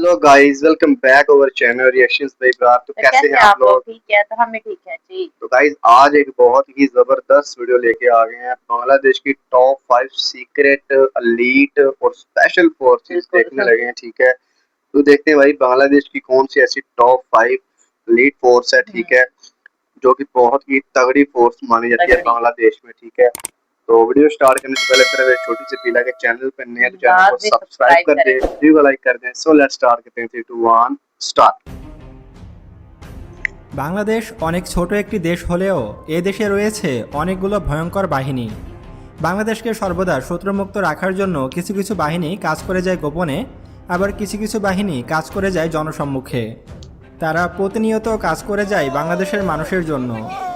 Hello guys, welcome back over channel reactions by Ibrar. तो तो कैसे कैसे हैं हैं आप आप लोग? लोग? ठीक है, तो हमें ठीक है जी। तो गाइस आज एक बहुत ही जबरदस्त वीडियो लेके आ गए हैं। बांग्लादेश की टॉप 5 सीक्रेट एलीट और स्पेशल फोर्सेस बिल्कुल देखने लगे हैं। ठीक है, तो देखते हैं भाई बांग्लादेश की कौन सी ऐसी टॉप 5 एलीट फोर्स है। ठीक है, जो कि बहुत ही तगड़ी फोर्स मानी जाती है तगड़ी बांग्लादेश में। ठीक है, तो वीडियो स्टार्ट करने से पहले सिर्फ एक छोटी सी अपील है कि चैनल पर नए हैं तो चैनल को लाजमी सब्सक्राइब सब्सक्राइब कर करें। दे, वीडियो को लाइक कर दें। सो लेट्स स्टार्ट करते हैं 3 2 1 स्टार्ट। বাংলাদেশ অনেক ছোট একটি দেশ হলেও এ দেশে রয়েছে অনেকগুলো ভয়ঙ্কর বাহিনী। বাংলাদেশকে সর্বদা শত্রুমুক্ত রাখার জন্য কিছু কিছু বাহিনী কাজ করে যায় গোপনে, আবার কিছু কিছু বাহিনী কাজ করে যায় জনসম্মুখে। তারা প্রতিনিয়ত কাজ করে যায় বাংলাদেশের মানুষের জন্য।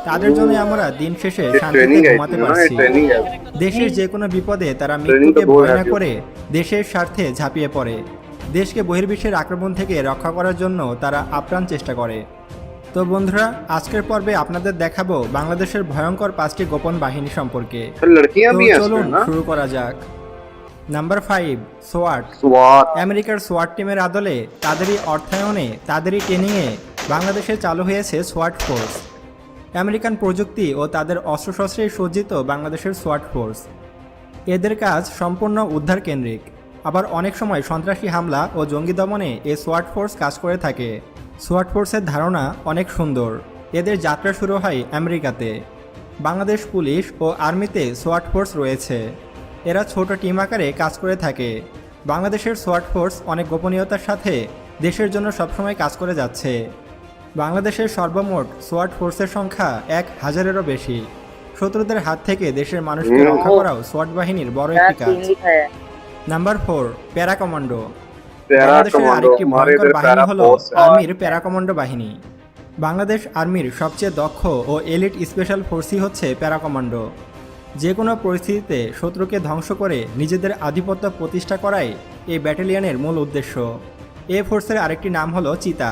তাদের জন্য আমরা দিন শেষে ये শান্তিতে ट्रेनिंग है ঘুমাতে इसमें ना, ये পারছি। ट्रेनिंग है। जी দেশের যে কোনো বিপদে তারা ट्रेनिंग तो মৃত্যুকে बहुत ভয় না हैवी করে होती है। দেশের স্বার্থে ঝাঁপিয়ে পড়ে। দেশকে বহির্বিশ্বের আক্রমণ থেকে রক্ষা করার জন্য তারা আপ্রাণ চেষ্টা করে। তো বন্ধুরা, আজকের পর্বে আপনাদের দেখাবো বাংলাদেশের ভয়ঙ্কর 5টি গোপন বাহিনী সম্পর্কে। फिर लड़कियां তো भी हैं চলুন इसमें ना। শুরু करा যাক। নাম্বার 5, সোয়াট। स्वाट। আমেরিকার সোয়াট টিমের আদলে, তাদেরই অর্থায়নে, তাদেরই ট্রেনিংয়ে বাংলাদেশে চালু হয়েছে সোয়াট ফোর্স। আমেরিকান প্রযুক্তি ও তাদের অস্ত্রশস্ত্রে সজ্জিত বাংলাদেশের সোয়াট ফোর্স। এদের কাজ সম্পূর্ণ উদ্ধার কেন্দ্রিক, আবার অনেক সময় সন্ত্রাসী হামলা ও জঙ্গি দমনে এ সোয়াট ফোর্স কাজ করে থাকে। সোয়াট ফোর্সের ধারণা অনেক সুন্দর। এদের যাত্রা শুরু হয় আমেরিকাতে। বাংলাদেশ পুলিশ ও আর্মিতে সোয়াট ফোর্স রয়েছে। এরা ছোট টিম আকারে কাজ করে থাকে। বাংলাদেশের সোয়াট ফোর্স অনেক গোপনীয়তার সাথে দেশের জন্য সবসময় কাজ করে যাচ্ছে। বাংলাদেশের সর্বমোট সোয়াট ফোর্সের সংখ্যা 1000-এরও বেশি। শত্রুদের হাত থেকে দেশের মানুষকে রক্ষা করাও সোয়াট বাহিনীর বড় क्या একটি কাজ। सीन लिखा है। Number 4, para commando. पैरा বাংলাদেশের कमांडो আরেকটি हमारे ভয়ঙ্কর इधर বাহিনী पैरा হল फोर्स है। আর্মির প্যারা কমান্ডো বাহিনী। বাংলাদেশ আর্মির সবচেয়ে দক্ষ ও এলিট স্পেশাল ফোর্সই হচ্ছে প্যারা কমান্ডো। যে কোনো পরিস্থিতিতে শত্রুকে ধ্বংস করে নিজেদের আধিপত্য প্রতিষ্ঠা করাই এই ব্যাটালিয়নের মূল উদ্দেশ্য। এ ফোর্সের আরেকটি নাম হলো চিতা।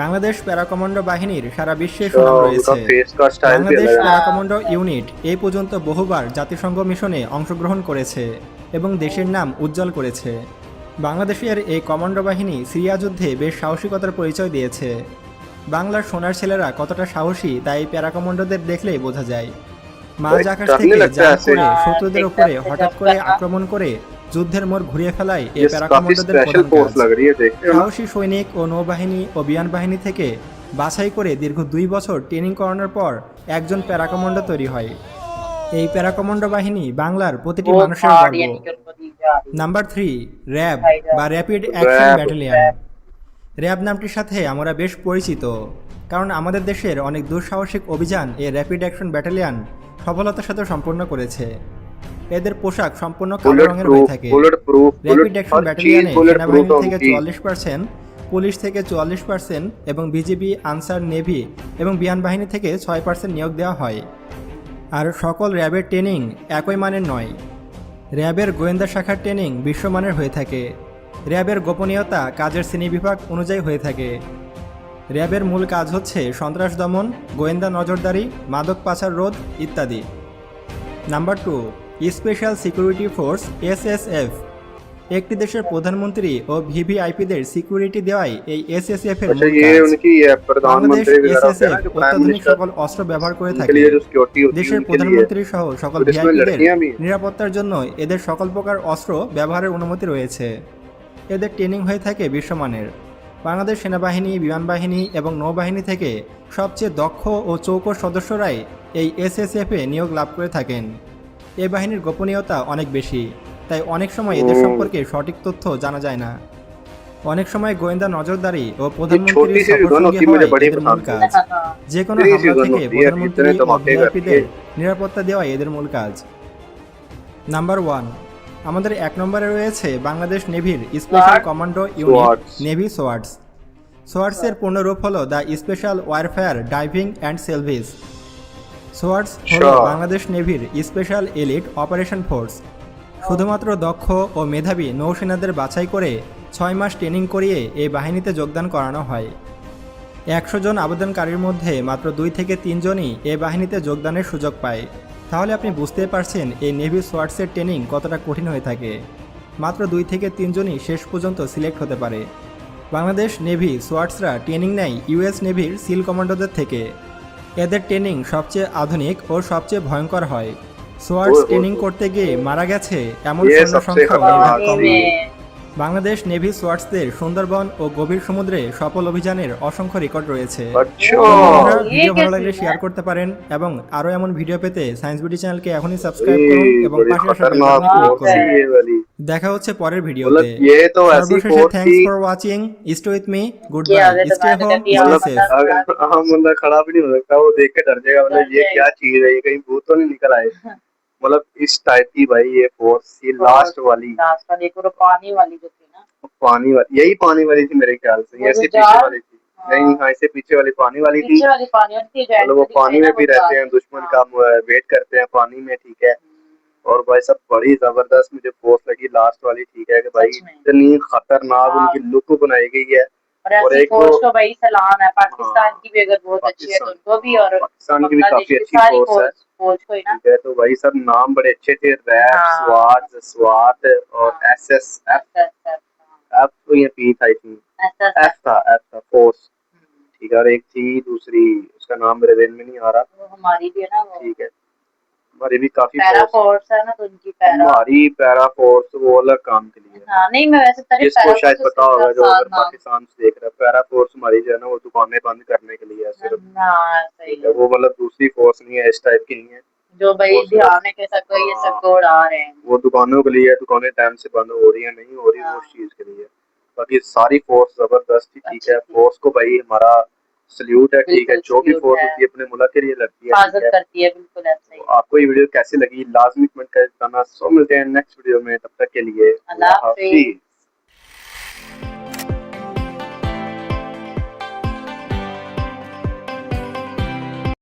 বাংলাদেশ প্যারা কমান্ডো বাহিনীর সারা বিশ্বে तो সুনাম उनका রয়েছে। फेस का स्टाइल भी বাংলাদেশ अलग है। প্যারা কমান্ডো ইউনিট এই পর্যন্ত বহুবার জাতিসংঘ মিশনে অংশগ্রহণ করেছে এবং দেশের নাম উজ্জ্বল করেছে। বাংলাদেশের এই কমান্ডো বাহিনী সিরিয়া যুদ্ধে বেশ সাহসিকতার পরিচয় দিয়েছে। বাংলার সোনার ছেলেরা কতটা সাহসী তা এই প্যারা কমান্ডোদের দেখলেই বোঝা যায়। মাঝ আকাশ डरने থেকে लगता है জাম্প ऐसे। করে শত্রুদের देखते উপরে देखते হঠাৎ जब করে लगा। আক্রমণ করে যুদ্ধের মোড় ঘুরিয়ে ফেলাই এই ये প্যারা काफी কমান্ডোদের स्पेशल প্রধান फोर्स কাজ। लग रही है, देखते हो ना। সাহসী সৈনিক ও নৌবাহিনী ও বিমান বাহিনী থেকে বাছাই করে দীর্ঘ 2 বছর ট্রেনিং করানোর পর একজন প্যারা কমান্ডো তৈরি হয়। এই প্যারা কমান্ডো বাহিনী বাংলার প্রতিটি वो মানুষের थार গর্ব। यानी कि उनको दी जा रही है। নাম্বার 3, র্যাব दिखाई जा বা रही র্যাপিড অ্যাকশন रैब। ব্যাটালিয়ন। র্যাব নামটির সাথে আমরা বেশ পরিচিত, কারণ আমাদের দেশের অনেক দুঃসাহসিক অভিযান এই র্যাপিড অ্যাকশন ব্যাটালিয়ন সফলতার সাথে সম্পন্ন করেছে। এদের পোশাক সম্পূর্ণ কালো बुलेट রঙের হয়ে प्रूफ, থাকে। Bullet proof, rapid bullet action हर चीज ব্যাটালিয়নে बुलेट সেনাবাহিনী प्रूफ থেকে होगी। 44%, পুলিশ থেকে 44% এবং বিজিবি, আনসার, নেভি এবং বিমান বাহিনী থেকে 6% নিয়োগ দেওয়া হয়। আর সকল র্যাবের ট্রেনিং একই মানের নয়। র্যাবের গোয়েন্দা শাখার ট্রেনিং বিশ্বমানের হয়ে থাকে। র্যাবের গোপনীয়তা কাজের শ্রেণীবিভাগ অনুযায়ী হয়ে থাকে। র্যাবের মূল কাজ হচ্ছে সন্ত্রাস দমন, গোয়েন্দা নজরদারি, মাদক পাচার রোধ ইত্যাদি। Number 2, special security force SSF. একটি দেশের প্রধানমন্ত্রী ও ভিভিআইপিদের সিকিউরিটি দেওয়াই এই এসএসএফ এর अच्छा, মূল ये কাজ। उनकी है বাংলাদেশ प्रधानमंत्री वगैरह होते हैं এসএসএফ ना, जो प्राइम অত্যাধুনিক मिनिस्टर, সকল অস্ত্র ব্যবহার করে उनके থাকে। लिए जो सिक्योरिटी होती है দেশের उनके लिए। প্রধানমন্ত্রী সহ সকল तो इसमें ভিআইপিদের लड़कियां भी हैं। নিরাপত্তার জন্য এদের সকল প্রকার অস্ত্র ব্যবহারের অনুমতি রয়েছে। এদের ট্রেনিং হয়ে থাকে বিশ্বমানের। বাংলাদেশ সেনাবাহিনী, বিমান বাহিনী এবং নৌবাহিনী থেকে সবচেয়ে দক্ষ ও চৌকস সদস্যরাই এই এসএসএফে নিয়োগ লাভ করে থাকেন। এই বাহিনীর গোপনীয়তা অনেক বেশি, তাই অনেক সময় এদের সম্পর্কে সঠিক তথ্য জানা যায় না। অনেক সময় গোয়েন্দা নজরদারি ও ये প্রধানমন্ত্রীর छोटी सी गन সফরসঙ্গী होती है, मुझे হওয়াই बड़ी এদের মূল पसंद কাজ। है। যে কোনো इतनी सी হামলা गन থেকে होती है कि প্রধানমন্ত্রী इतने ও धमाके करती ভিআইপিদের है। নিরাপত্তা দেওয়াই এদের মূল কাজ। নাম্বার 1, আমাদের 1 নম্বরে রয়েছে বাংলাদেশ নেভির special SWAT। Commando unit, SWAT। Navy SWADS. সোয়ার্ডসের পূর্ণরূপ হলো the special warfare diving and salvage. SWADS হল আচ্ছা। বাংলাদেশ নেভির স্পেশাল এলিট অপারেশন ফোর্স। শুধুমাত্র দক্ষ ও মেধাবী নৌসেনাদের বাছাই করে 6 মাস ট্রেনিং করিয়ে এই বাহিনীতে যোগদান করানো হয়। 100 জন আবেদনকারীর মধ্যে মাত্র 2 থেকে 3 জনই এই বাহিনীতে যোগদানের সুযোগ পায়। তাহলে আপনি বুঝতে পারছেন এই নেভি সোয়ার্ডসের ট্রেনিং কতটা কঠিন হয়ে থাকে। মাত্র 2 থেকে 3 জনই শেষ পর্যন্ত সিলেক্ট হতে পারে। বাংলাদেশ নেভি সোয়াটসরা ট্রেনিং নেয় ইউএস নেভির সিল কমান্ডোদের থেকে। এদের ট্রেনিং সবচেয়ে আধুনিক ও সবচেয়ে ভয়ঙ্কর হয়। সোয়াটস ট্রেনিং করতে গিয়ে মারা গেছে এমন ये সৈন্য सबसे সংখ্যাও खतरनाक নেভার কম थी। নয়। বাংলাদেশ নেভি সোয়াটসদের সুন্দরবন ও গভীর সমুদ্রে সফল অভিযানের অসংখ্য রেকর্ড রয়েছে। अच्छा বন্ধুরা, ये ভিডিও ভালো कैसी লাগলে है? শেয়ার করতে পারেন এবং আরও এমন ভিডিও পেতে সায়েন্স বিডি চ্যানেলকে এখনই সাবস্ক্রাইব করুন ये এবং बड़ी পাশে আসা বেল खतरनाक বাটনে ক্লিক फोर्स করুন। थी ये वाली। দেখা হচ্ছে পরের मतलब ভিডিওতে। ये तो ऐसी সর্বশেষে फोर्स থ্যাঙ্কস थी for watching, stay with me, good क्या বাই, अगर স্टे तुम्हारे होम, कभी स्टे मतलब सेफ। अगर हम बंदा खड़ा भी नहीं हो सकता, वो देख के डर जाएगा मतलब ये क्या चीज है, ये कहीं भूत तो नहीं निकल आए। मतलब इस टाइप की भाई ये फोर्स, ये लास्ट वाली लास्ट वाली पूरा पानी वाली जो थी ना, पानी वाली, यही पानी वाली थी मेरे ख्याल से, वो ऐसे जो पीछे जहाज- वाली थी। नहीं हाँ, ऐसे पीछे वाली पानी वाली थी। पीछे वाली पानी वाली थी जो मतलब वो entry पानी थी ना, में भी वो रहते हैं, जहाज- दुश्मन हाँ। का वेट करते हैं पानी में, ठीक है। और भाई सब बड़ी जबरदस्त मुझे फोर्स लगी लास्ट वाली, ठीक है कि भाई सच में। इतनी खतरनाक हाँ। उनकी लुक बनाई गई है। और और ऐसी एक फोर्स वो- को भाई सलाम है, पाकिस्तान हाँ, की भी अगर बहुत अच्छी है तो पाकिस्तान- उनको भी, और पाकिस्तान की भी बांग्लादेश काफी की अच्छी सारी फोर्स है, फौज को ही ना। ठीक है। तो भाई सब नाम बड़े अच्छे थे, रैप, हाँ। स्वाट, स्वाट और हाँ। एसएसएफ। एफ तो ये पी था, आई थिंक एफ था फोर्स, ठीक है। और एक थी दूसरी, उसका नाम मेरे ध्यान में नहीं आ रहा, वो हमारी भी है ना, वो ठीक है। हमारी भी काफी पैरा फोर्स, फोर्स है ना, तो उनकी पैरा। हमारी पैरा फोर्स वो अलग काम के लिए है। हाँ नहीं, मैं वैसे पहले जिसको पैरा शायद फोर्स पता होगा, जो साथ अगर नाम- पाकिस्तान से देख रहा है, पैरा फोर्स हमारी जो है ना वो दुकानें बंद करने के लिए है सिर्फ, हाँ सही ठीक है। है, वो मतलब दूसरी फोर्स नहीं है, इस टाइप की नहीं है। जो भाई वो सिर्फ- ध्यान है कि सबको ये हाँ। सबको उड़ा रहे हैं। वो दुकानों के लिए है, दुकानें टाइम से बंद हो रही है, नहीं हो रही, वो हाँ। उस चीज के लिए। बाकी सारी फोर्स जबरदस्त थी, ठीक अच्छी है। थी। फोर्स को भाई हमारा सल्यूट है, ठीक है। बिल्कुल जो भी salute फोर्स है। होती है अपने मुल्क के लिए लड़ती है, ठीक हिफाजत है। करती है, बिल्कुल ऐसा ही। तो आपको ये वीडियो कैसी लगी लाजमी कमेंट करना। सो मिलते हैं नेक्स्ट वीडियो में, तब तक के लिए अल्लाह हाफिज। हाफिज।